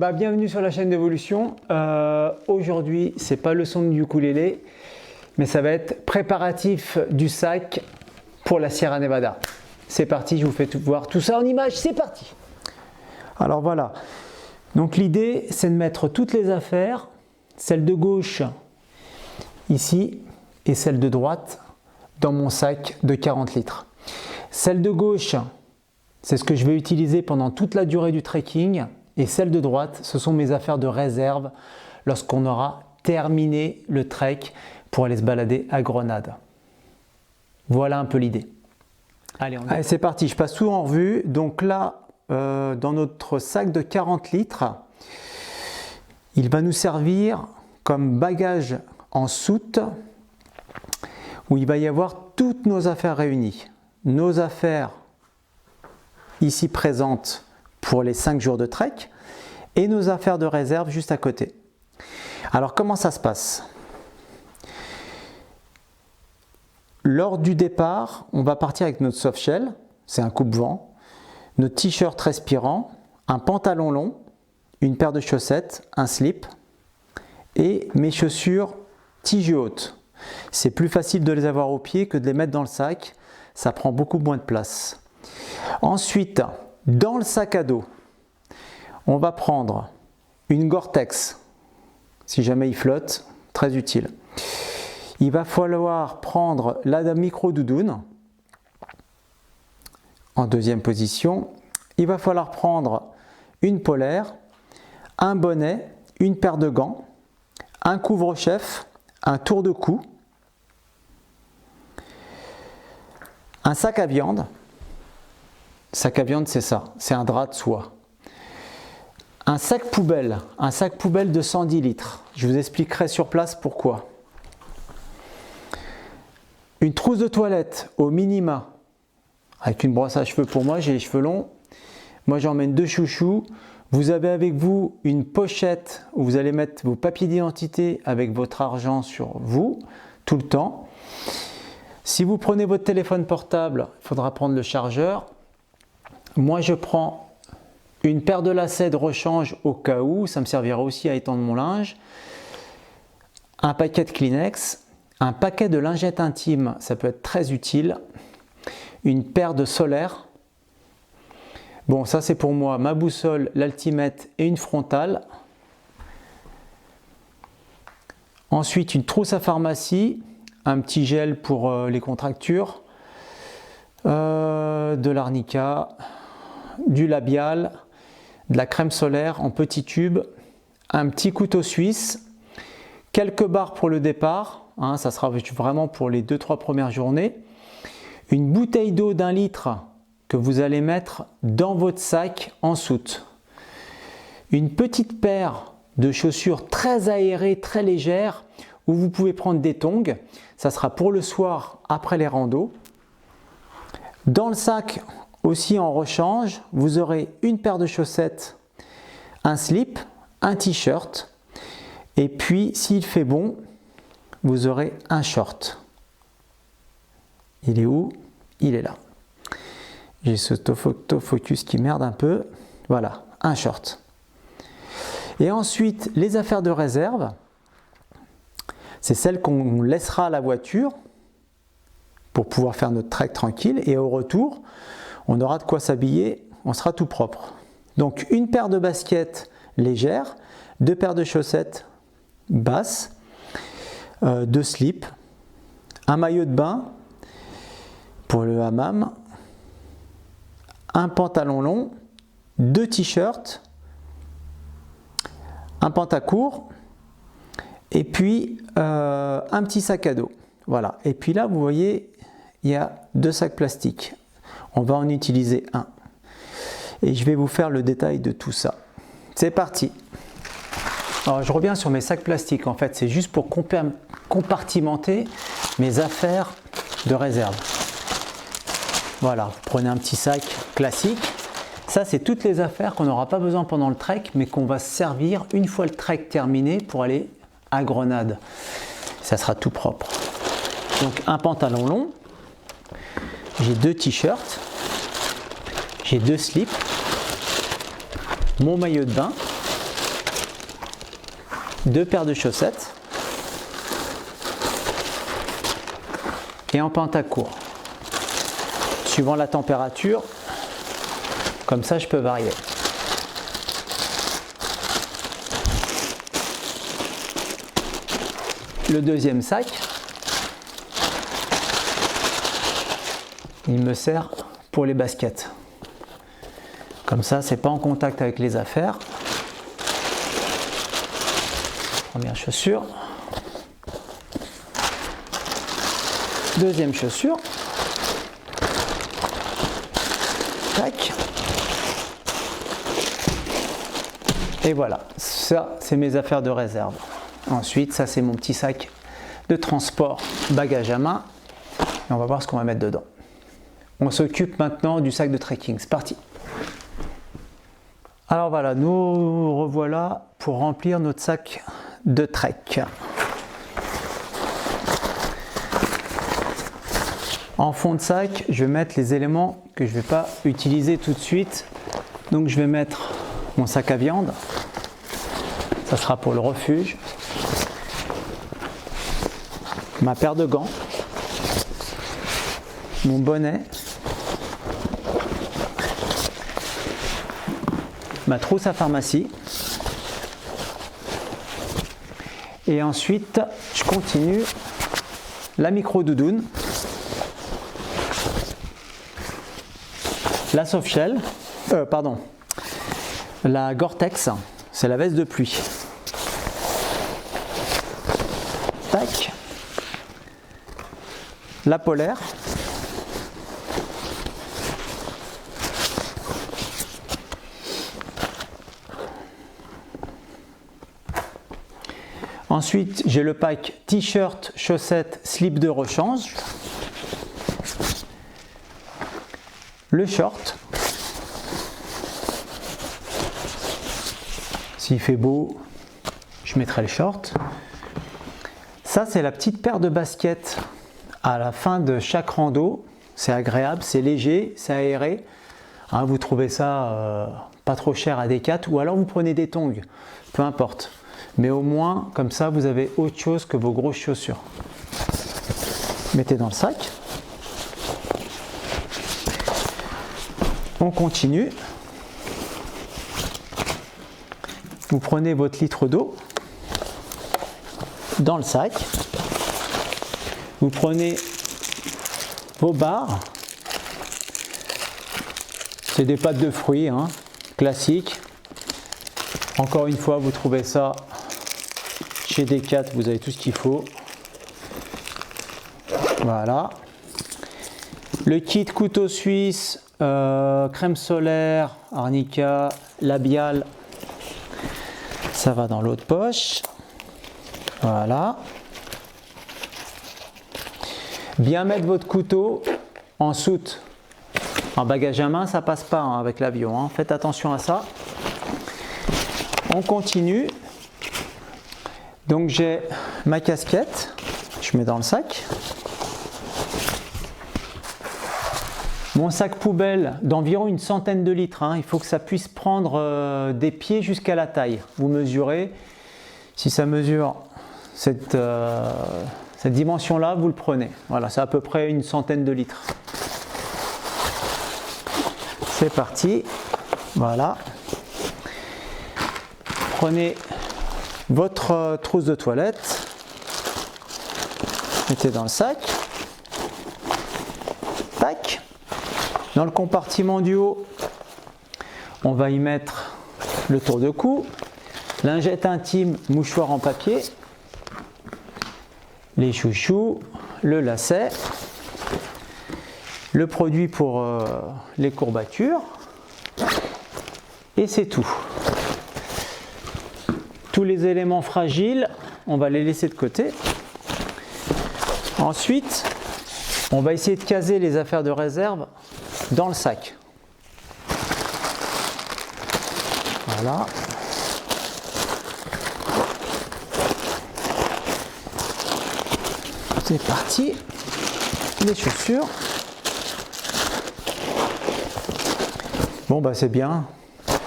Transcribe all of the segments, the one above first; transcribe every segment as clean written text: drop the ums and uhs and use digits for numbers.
Bienvenue sur la chaîne d'Evolution. Aujourd'hui, c'est pas le son du ukulélé, mais ça va être préparatif du sac pour la Sierra Nevada. C'est parti, je vous fais voir tout ça en images, c'est parti. Alors voilà, donc l'idée c'est de mettre toutes les affaires, celle de gauche ici et celle de droite dans mon sac de 40 litres. Celle de gauche, c'est ce que je vais utiliser pendant toute la durée du trekking. Et celle de droite, ce sont mes affaires de réserve lorsqu'on aura terminé le trek pour aller se balader à Grenade. Voilà un peu l'idée. Allez, c'est parti, je passe tout en revue. Donc là, dans notre sac de 40 litres, il va nous servir comme bagage en soute où il va y avoir toutes nos affaires réunies. Nos affaires ici présentes pour les 5 jours de trek et nos affaires de réserve juste à côté. Alors comment ça se passe? Lors du départ, on va partir avec notre soft shell, c'est un coupe-vent, notre t-shirt respirant, un pantalon long, une paire de chaussettes, un slip et mes chaussures tige haute. C'est plus facile de les avoir au pied que de les mettre dans le sac, ça prend beaucoup moins de place. Ensuite, dans le sac à dos, on va prendre une Gore-Tex, si jamais il flotte, très utile. Il va falloir prendre la micro-doudoune en deuxième position. Il va falloir prendre une polaire, un bonnet, une paire de gants, un couvre-chef, un tour de cou, un sac à viande. Sac à viande, c'est ça, c'est un drap de soie. Un sac poubelle de 110 litres. Je vous expliquerai sur place pourquoi. Une trousse de toilette au minima, avec une brosse à cheveux pour moi, j'ai les cheveux longs. Moi j'emmène 2 chouchous. Vous avez avec vous une pochette où vous allez mettre vos papiers d'identité avec votre argent sur vous, tout le temps. Si vous prenez votre téléphone portable, il faudra prendre le chargeur. Moi, je prends une paire de lacets de rechange au cas où, ça me servira aussi à étendre mon linge, un paquet de Kleenex, un paquet de lingettes intimes, ça peut être très utile, une paire de solaires. Bon, ça c'est pour moi, ma boussole, l'altimètre et une frontale. Ensuite, une trousse à pharmacie, un petit gel pour les contractures, de l'arnica, du labial, de la crème solaire en petit tube, un petit couteau suisse, quelques barres pour le départ, hein, ça sera vraiment pour les 2-3 premières journées, une bouteille d'eau d'1 litre que vous allez mettre dans votre sac en soute, une petite paire de chaussures très aérées, très légères, où vous pouvez prendre des tongs, ça sera pour le soir après les randos. Dans le sac aussi en rechange, vous aurez une paire de chaussettes, un slip, un t-shirt et puis s'il fait bon, vous aurez un short. Il est où? Il est là. J'ai ce autofocus qui merde un peu. Voilà, un short. Et ensuite, les affaires de réserve, c'est celles qu'on laissera à la voiture pour pouvoir faire notre trek tranquille et au retour, on aura de quoi s'habiller, on sera tout propre. Donc une paire de baskets légères, 2 paires de chaussettes basses, 2 slips, un maillot de bain pour le hammam, un pantalon long, 2 t-shirts, un pantacourt et puis un petit sac à dos. Voilà. Et puis là, vous voyez, il y a 2 sacs plastiques. On va en utiliser un. Et je vais vous faire le détail de tout ça. C'est parti. Alors, je reviens sur mes sacs plastiques. En fait, c'est juste pour compartimenter mes affaires de réserve. Voilà, vous prenez un petit sac classique. Ça, c'est toutes les affaires qu'on n'aura pas besoin pendant le trek, mais qu'on va servir une fois le trek terminé pour aller à Grenade. Ça sera tout propre. Donc, un pantalon long. J'ai 2 t-shirts, j'ai 2 slips, mon maillot de bain, 2 paires de chaussettes et en pantacourt. Suivant la température, comme ça je peux varier. Le deuxième sac, il me sert pour les baskets. Comme ça, c'est pas en contact avec les affaires. Première chaussure. Deuxième chaussure. Tac. Et voilà, ça c'est mes affaires de réserve. Ensuite, ça c'est mon petit sac de transport bagage à main. Et on va voir ce qu'on va mettre dedans. On s'occupe maintenant du sac de trekking. C'est parti. Alors voilà, nous revoilà pour remplir notre sac de trek. En fond de sac, je vais mettre les éléments que je ne vais pas utiliser tout de suite. Donc je vais mettre mon sac à viande. Ça sera pour le refuge. Ma paire de gants. Mon bonnet. Ma trousse à pharmacie. Et ensuite, je continue la micro-doudoune. La softshell, la Gore-Tex, c'est la veste de pluie. Tac. La polaire. Ensuite, j'ai le pack t-shirt, chaussettes, slip de rechange. Le short. S'il fait beau, je mettrai le short. Ça, c'est la petite paire de baskets à la fin de chaque rando. C'est agréable, c'est léger, c'est aéré. Hein, vous trouvez ça pas trop cher à Decat, ou alors vous prenez des tongs, peu importe. Mais au moins, comme ça, vous avez autre chose que vos grosses chaussures. Mettez dans le sac. On continue. Vous prenez votre litre d'eau dans le sac. Vous prenez vos barres. C'est des pâtes de fruits, hein, classiques. Encore une fois, vous trouvez ça chez Decat, vous avez tout ce qu'il faut. Voilà. Le kit couteau suisse, crème solaire, arnica, labial, ça va dans l'autre poche. Voilà. Bien mettre votre couteau en soute. En bagage à main, ça passe pas hein, avec l'avion. Hein. Faites attention à ça. On continue. Donc j'ai ma casquette, je mets dans le sac. Mon sac poubelle d'environ une centaine de litres. Hein. Il faut que ça puisse prendre des pieds jusqu'à la taille. Vous mesurez. Si ça mesure cette dimension-là, vous le prenez. Voilà, c'est à peu près une centaine de litres. C'est parti. Voilà. Prenez votre trousse de toilette, mettez dans le sac, tac. Dans le compartiment du haut, on va y mettre le tour de cou, lingette intime, mouchoir en papier, les chouchous, le lacet, le produit pour les courbatures, et c'est tout. Tous les éléments fragiles, on va les laisser de côté. Ensuite, on va essayer de caser les affaires de réserve dans le sac. Voilà. C'est parti. Les chaussures. Bon bah c'est bien.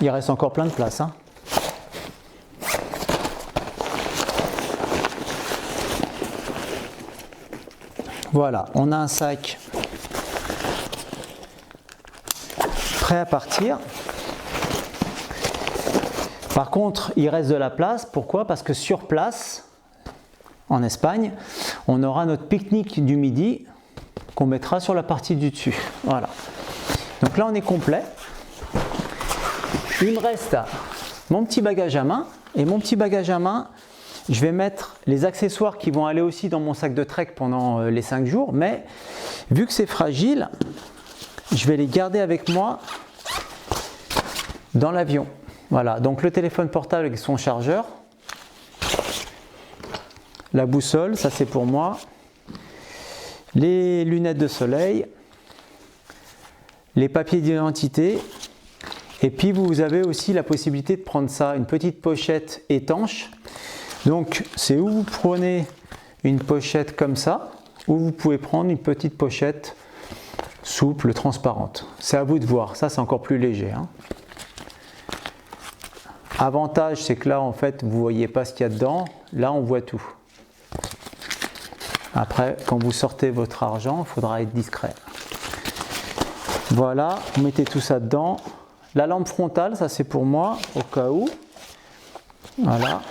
Il reste encore plein de place. Hein. Voilà, on a un sac prêt à partir. Par contre, il reste de la place. Pourquoi? Parce que sur place, en Espagne, on aura notre pique-nique du midi qu'on mettra sur la partie du dessus. Voilà. Donc là, on est complet. Il me reste mon petit bagage à main. Et mon petit bagage à main, je vais mettre les accessoires qui vont aller aussi dans mon sac de trek pendant les 5 jours. Mais vu que c'est fragile, je vais les garder avec moi dans l'avion. Voilà, donc le téléphone portable avec son chargeur, la boussole, ça c'est pour moi, les lunettes de soleil, les papiers d'identité, et puis vous avez aussi la possibilité de prendre ça, une petite pochette étanche. Donc c'est où vous prenez une pochette comme ça, ou vous pouvez prendre une petite pochette souple, transparente. C'est à vous de voir, ça c'est encore plus léger. Avantage, c'est que là en fait vous ne voyez pas ce qu'il y a dedans, là on voit tout. Après, quand vous sortez votre argent, il faudra être discret. Voilà, vous mettez tout ça dedans. La lampe frontale, ça c'est pour moi, au cas où. Voilà.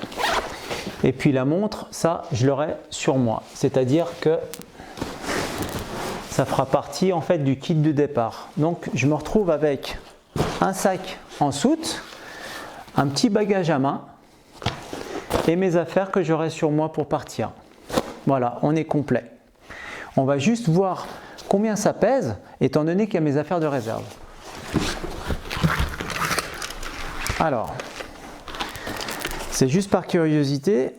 Et puis la montre, ça je l'aurai sur moi. C'est-à-dire que ça fera partie en fait du kit de départ. Donc je me retrouve avec un sac en soute, un petit bagage à main et mes affaires que j'aurai sur moi pour partir. Voilà, on est complet. On va juste voir combien ça pèse, étant donné qu'il y a mes affaires de réserve. Alors, c'est juste par curiosité.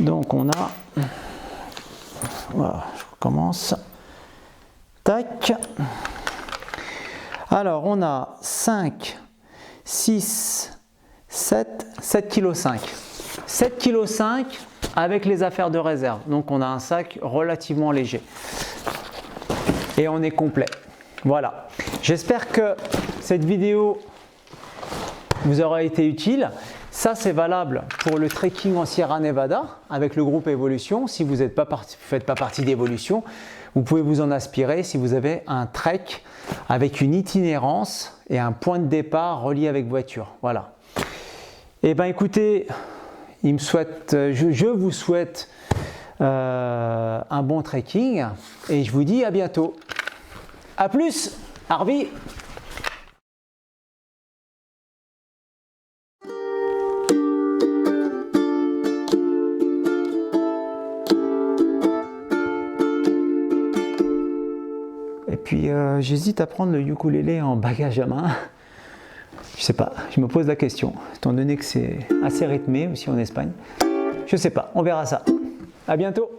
Donc on a... Voilà, je recommence. Tac. Alors on a 5, 6, 7,5 kg. 7,5 kg avec les affaires de réserve. Donc on a un sac relativement léger. Et on est complet. Voilà. J'espère que cette vidéo vous aura été utile. Ça c'est valable pour le trekking en Sierra Nevada avec le groupe Evolution. Si vous ne faites pas partie d'Evolution, vous pouvez vous en inspirer si vous avez un trek avec une itinérance et un point de départ relié avec voiture. Voilà. Et bien écoutez, je vous souhaite un bon trekking et je vous dis à bientôt. A plus, Harvey. Et puis j'hésite à prendre le ukulélé en bagage à main. Je sais pas, je me pose la question, étant donné que c'est assez rythmé aussi en Espagne. Je sais pas, on verra ça. À bientôt.